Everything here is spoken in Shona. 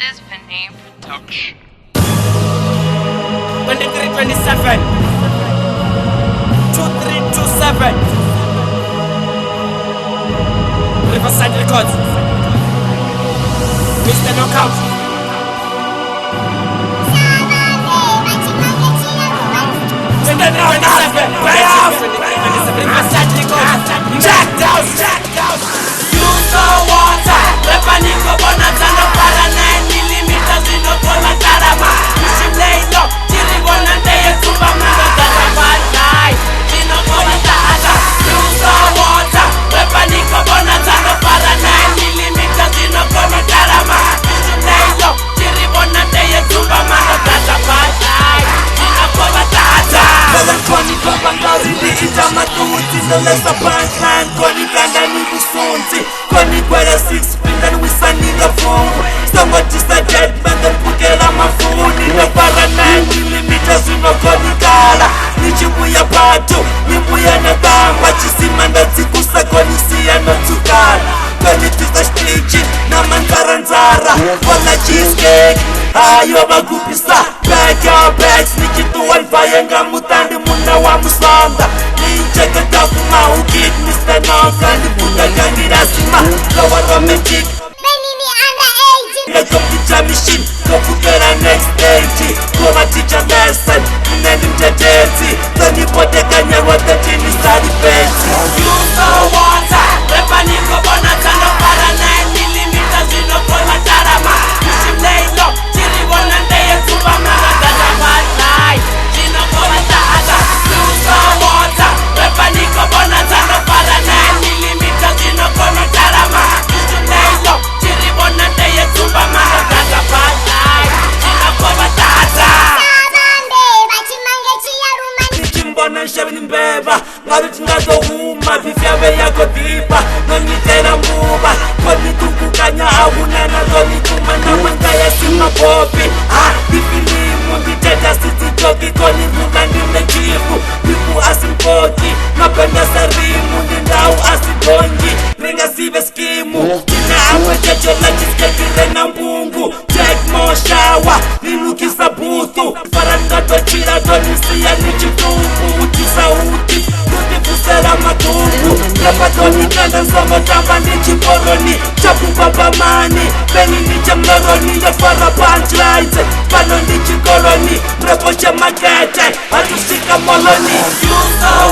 is Vinay Production. 2327 2327 Riverside Records, Mr. Knockout. Jack Downs, you saw water. Repa niko bonanza no para 9mm zino kola karama. Shimleino, chiri bonante ye superman karama nai. Zino kola tata. You saw water. Repa niko bonanza no para 9mm zino kola karama. Shimleino, chiri bonante ye superman karama nai. Zino kola tata. Koni kubangari liita matuti nolesa punchline. Koni blanda ni busunzi. Koni kwela 6 pin and wisanila fungu. Somotisa dead man then pukela mafuni. No para 9mm zino koni kala. Nichibuya patu, nibuya na bamba. Chisimanda zikusa koni siya no tukala. Koni tisa stage na mandara nzara. Wala cheesecake, ayo bagupisa. Back your bags, nikitu alfaya nga mutandi muna wa musonda. Ninjeka takuma ukid Mr. Noka. Niputa kandirasima, lowa romantic. Benini underage. Let's go teacher machine, go kukera next stage. Go ma teacher lesson, nene mtetezi. Toni pote kanyarwa tetini sari pesi. You saw water, repa niko bonanza no para 9mm zino kola tarama. Shimleino, chiri bonante ye superman karama nai. Zino kola tata. You saw water, repa niko bonanza no para 9mm zino kola tarama. Shimleino, chiri bonante ye superman karama nai. Zino kola tata. Sabande, bachimange chiyaruma. Nichimbona nshavini mbeva ngabe tingazohuma vifyabe yako vipa nonyitela mbuba konitukukanya akunana zonituma namwenga yasima popi ifilimu nditeta sititoki konivuka ndimechifu vipu asimpoti nopendesa rimu ndindau asigongi ringasive skimu tina amwechechola chiskekire na mbungu take more shower nilukisa buthu farangatwechira tonisiya nichituku utisauti tutifusela matungu repatonikenda nsongotamba ndichikoroni chapupapamani beni ndichemloroni yefara punchlines pano ndichikoloni mreposhe makete atushika moloni. You saw